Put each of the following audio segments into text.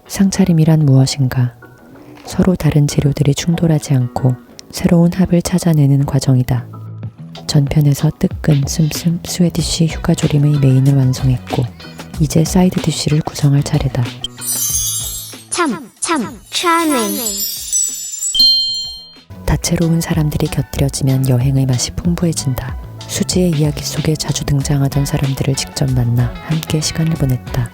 상차림이란 무엇인가? 서로 다른 재료들이 충돌하지 않고 새로운 합을 찾아내는 과정이다. 전편에서 뜨끈, 슴슴, 스웨디쉬 휴가조림의 메인을 완성했고 이제 사이드 디쉬를 구성할 차례다. charming. 다채로운 사람들이 곁들여지면 여행의 맛이 풍부해진다. 수지의 이야기 속에 자주 등장하던 사람들을 직접 만나 함께 시간을 보냈다.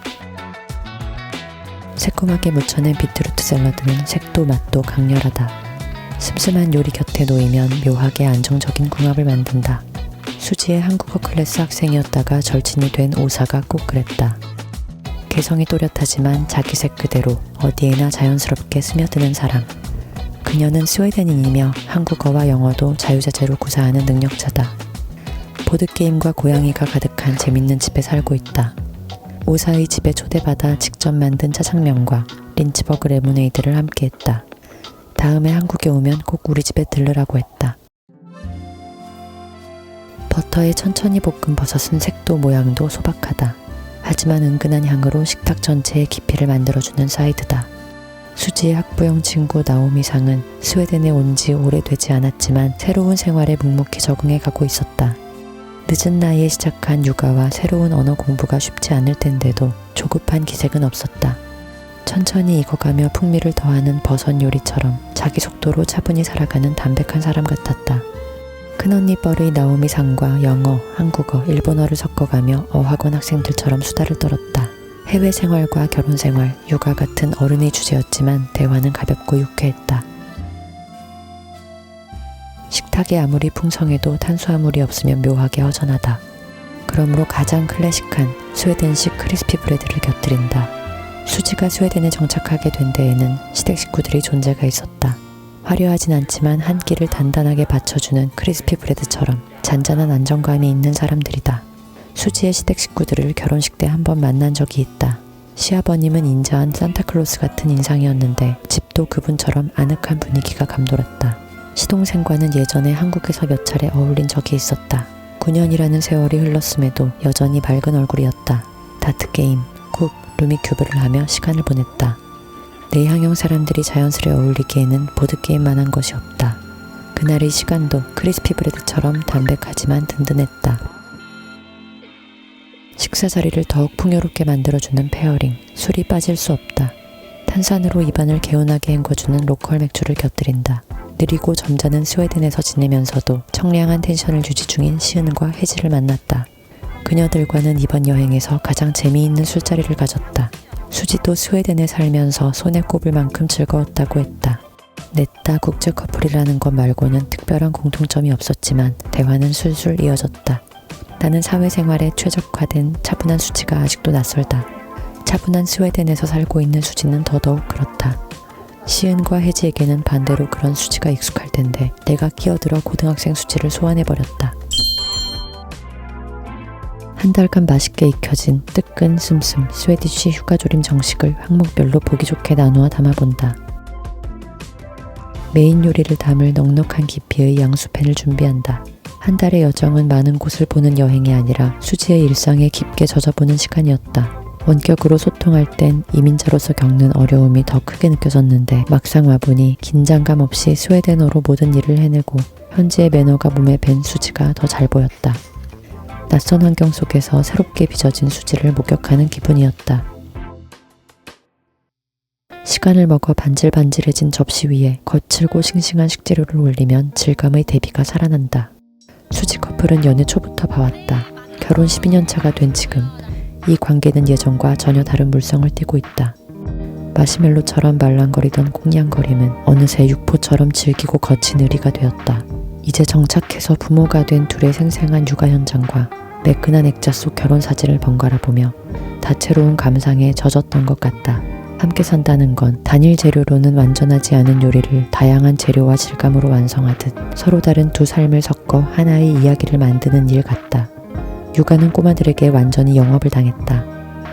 새콤하게 무쳐낸 비트루트 샐러드는 색도 맛도 강렬하다. 슴슴한 요리 곁에 놓이면 묘하게 안정적인 궁합을 만든다. 수지의 한국어 클래스 학생이었다가 절친이 된 오사가 꼭 그랬다. 개성이 또렷하지만 자기 색 그대로 어디에나 자연스럽게 스며드는 사람. 그녀는 스웨덴인이며 한국어와 영어도 자유자재로 구사하는 능력자다. 보드게임과 고양이가 가득한 재밌는 집에 살고 있다. 오사의 집에 초대받아 직접 만든 짜장면과 린츠버그 레모네이드를 함께했다. 다음에 한국에 오면 꼭 우리 집에 들르라고 했다. 버터에 천천히 볶은 버섯은 색도 모양도 소박하다. 하지만 은근한 향으로 식탁 전체의 깊이를 만들어주는 사이드다. 수지의 학부형 친구 나오미상은 스웨덴에 온 지 오래되지 않았지만 새로운 생활에 묵묵히 적응해가고 있었다. 늦은 나이에 시작한 육아와 새로운 언어 공부가 쉽지 않을 텐데도 조급한 기색은 없었다. 천천히 익어가며 풍미를 더하는 버섯 요리처럼 자기 속도로 차분히 살아가는 담백한 사람 같았다. 큰언니 뻘의 나오미상과 영어, 한국어, 일본어를 섞어가며 어학원 학생들처럼 수다를 떨었다. 해외 생활과 결혼 생활, 육아 같은 어른의 주제였지만 대화는 가볍고 유쾌했다. 식탁이 아무리 풍성해도 탄수화물이 없으면 묘하게 허전하다. 그러므로 가장 클래식한 스웨덴식 크리스피 브레드를 곁들인다. 수지가 스웨덴에 정착하게 된 데에는 시댁 식구들이 존재가 있었다. 화려하진 않지만 한 끼를 단단하게 받쳐주는 크리스피 브레드처럼 잔잔한 안정감이 있는 사람들이다. 수지의 시댁 식구들을 결혼식 때 한 번 만난 적이 있다. 시아버님은 인자한 산타클로스 같은 인상이었는데 집도 그분처럼 아늑한 분위기가 감돌았다. 시동생과는 예전에 한국에서 몇 차례 어울린 적이 있었다. 9년이라는 세월이 흘렀음에도 여전히 밝은 얼굴이었다. 다트게임, 쿡, 루미큐브를 하며 시간을 보냈다. 내향형 사람들이 자연스레 어울리기에는 보드게임만한 것이 없다. 그날의 시간도 크리스피 브레드처럼 담백하지만 든든했다. 식사 자리를 더욱 풍요롭게 만들어주는 페어링, 술이 빠질 수 없다. 탄산으로 입안을 개운하게 헹궈주는 로컬 맥주를 곁들인다. 느리고 점잖은 스웨덴에서 지내면서도 청량한 텐션을 유지 중인 시은과 혜지를 만났다. 그녀들과는 이번 여행에서 가장 재미있는 술자리를 가졌다. 수지도 스웨덴에 살면서 손에 꼽을 만큼 즐거웠다고 했다. 냈다 국제 커플이라는 것 말고는 특별한 공통점이 없었지만 대화는 술술 이어졌다. 나는 사회생활에 최적화된 차분한 수지가 아직도 낯설다. 차분한 스웨덴에서 살고 있는 수지는 더더욱 그렇다. 시은과 혜지에게는 반대로 그런 수지가 익숙할 텐데 내가 끼어들어 고등학생 수지를 소환해버렸다. 한 달간 맛있게 익혀진 뜨끈 슴슴 스웨디쉬 휴가조림 정식을 항목별로 보기 좋게 나누어 담아본다. 메인 요리를 담을 넉넉한 깊이의 양수팬을 준비한다. 한 달의 여정은 많은 곳을 보는 여행이 아니라 수지의 일상에 깊게 젖어보는 시간이었다. 원격으로 소통할 땐 이민자로서 겪는 어려움이 더 크게 느껴졌는데 막상 와보니 긴장감 없이 스웨덴어로 모든 일을 해내고 현지의 매너가 몸에 밴 수지가 더 잘 보였다. 낯선 환경 속에서 새롭게 빚어진 수지를 목격하는 기분이었다. 시간을 먹어 반질반질해진 접시 위에 거칠고 싱싱한 식재료를 올리면 질감의 대비가 살아난다. 수지 커플은 연애 초부터 봐왔다. 결혼 12년 차가 된 지금 이 관계는 예전과 전혀 다른 물성을 띠고 있다. 마시멜로처럼 말랑거리던 꽁냥거림은 어느새 육포처럼 질기고 거친 의리가 되었다. 이제 정착해서 부모가 된 둘의 생생한 육아 현장과 매끈한 액자 속 결혼 사진을 번갈아 보며 다채로운 감상에 젖었던 것 같다. 함께 산다는 건 단일 재료로는 완전하지 않은 요리를 다양한 재료와 질감으로 완성하듯 서로 다른 두 삶을 섞어 하나의 이야기를 만드는 일 같다. 육아는 꼬마들에게 완전히 영업을 당했다.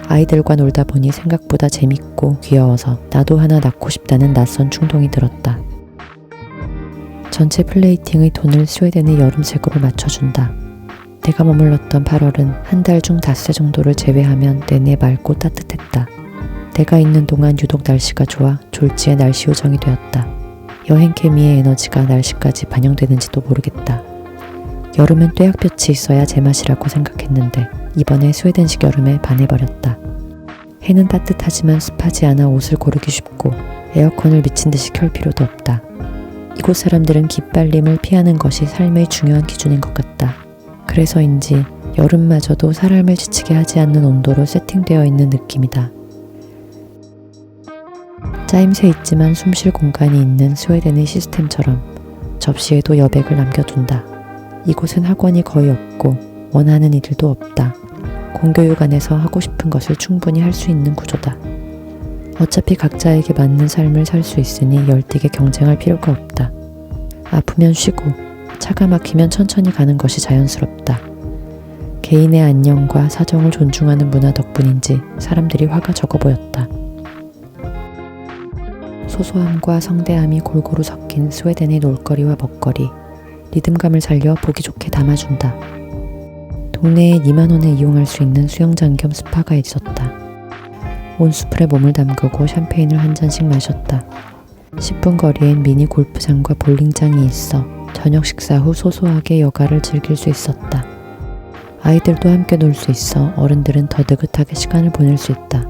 아이들과 놀다 보니 생각보다 재밌고 귀여워서 나도 하나 낳고 싶다는 낯선 충동이 들었다. 전체 플레이팅의 톤을 스웨덴의 여름색으로 맞춰준다. 내가 머물렀던 8월은 한 달 중 닷새 정도를 제외하면 내내 맑고 따뜻했다. 내가 있는 동안 유독 날씨가 좋아 졸지에 날씨 요정이 되었다. 여행 케미의 에너지가 날씨까지 반영되는지도 모르겠다. 여름은 떼약볕이 있어야 제맛이라고 생각했는데 이번에 스웨덴식 여름에 반해버렸다. 해는 따뜻하지만 습하지 않아 옷을 고르기 쉽고 에어컨을 미친 듯이 켤 필요도 없다. 이곳 사람들은 기빨림을 피하는 것이 삶의 중요한 기준인 것 같다. 그래서인지 여름마저도 사람을 지치게 하지 않는 온도로 세팅되어 있는 느낌이다. 짜임새 있지만 숨쉴 공간이 있는 스웨덴의 시스템처럼 접시에도 여백을 남겨둔다. 이곳은 학원이 거의 없고 원하는 이들도 없다. 공교육 안에서 하고 싶은 것을 충분히 할 수 있는 구조다. 어차피 각자에게 맞는 삶을 살 수 있으니 열띠게 경쟁할 필요가 없다. 아프면 쉬고 차가 막히면 천천히 가는 것이 자연스럽다. 개인의 안녕과 사정을 존중하는 문화 덕분인지 사람들이 화가 적어 보였다. 소소함과 성대함이 골고루 섞인 스웨덴의 놀거리와 먹거리, 리듬감을 살려 보기 좋게 담아준다. 동네에 2만 원에 이용할 수 있는 수영장 겸 스파가 있었다. 온수풀에 몸을 담그고 샴페인을 한 잔씩 마셨다. 10분 거리엔 미니 골프장과 볼링장이 있어 저녁 식사 후 소소하게 여가를 즐길 수 있었다. 아이들도 함께 놀 수 있어 어른들은 더 느긋하게 시간을 보낼 수 있다.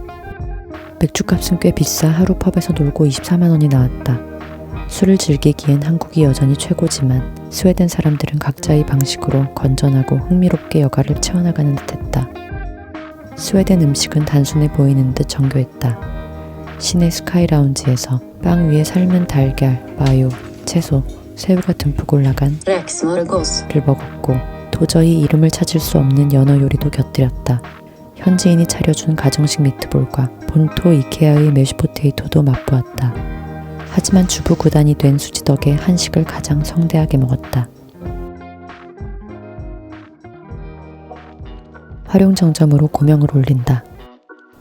맥주값은 꽤 비싸 하루 펍에서 놀고 24만 원이 나왔다. 술을 즐기기엔 한국이 여전히 최고지만 스웨덴 사람들은 각자의 방식으로 건전하고 흥미롭게 여가를 채워나가는 듯했다. 스웨덴 음식은 단순해 보이는 듯 정교했다. 시내 스카이 라운지에서 빵 위에 삶은 달걀, 마요, 채소, 새우가 듬뿍 올라간 를 먹었고 도저히 이름을 찾을 수 없는 연어 요리도 곁들였다. 현지인이 차려준 가정식 미트볼과 본토 이케아의 메쉬포테이토도 맛보았다. 하지만 주부 구단이 된 수지 덕에 한식을 가장 성대하게 먹었다. 활용정점으로 고명을 올린다.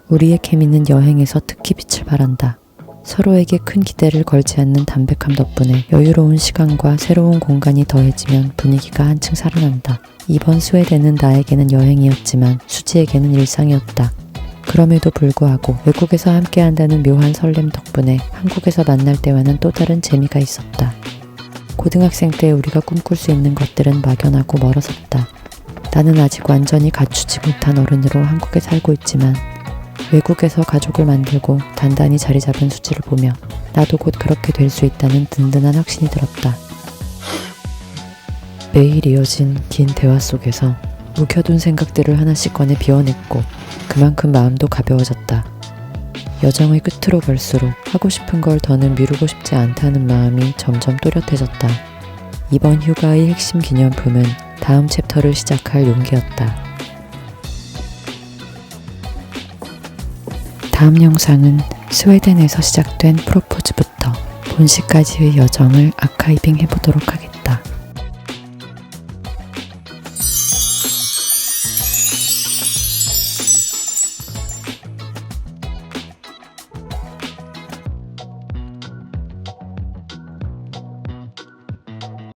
우리의 케미는 여행에서 특히 빛을 발한다. 서로에게 큰 기대를 걸지 않는 담백함 덕분에 여유로운 시간과 새로운 공간이 더해지면 분위기가 한층 살아난다. 이번 스웨덴은 나에게는 여행이었지만 수지에게는 일상이었다. 그럼에도 불구하고 외국에서 함께한다는 묘한 설렘 덕분에 한국에서 만날 때와는 또 다른 재미가 있었다. 고등학생 때 우리가 꿈꿀 수 있는 것들은 막연하고 멀어섰다. 나는 아직 완전히 갖추지 못한 어른으로 한국에 살고 있지만 외국에서 가족을 만들고 단단히 자리 잡은 수지를 보며 나도 곧 그렇게 될 수 있다는 든든한 확신이 들었다. 매일 이어진 긴 대화 속에서 묵혀둔 생각들을 하나씩 꺼내 비워냈고 그만큼 마음도 가벼워졌다. 여정의 끝으로 갈수록 하고 싶은 걸 더는 미루고 싶지 않다는 마음이 점점 또렷해졌다. 이번 휴가의 핵심 기념품은 다음 챕터를 시작할 용기였다. 다음 영상은 스웨덴에서 시작된 프로포즈부터 본시까지의 여정을 아카이빙 해보도록 하겠다.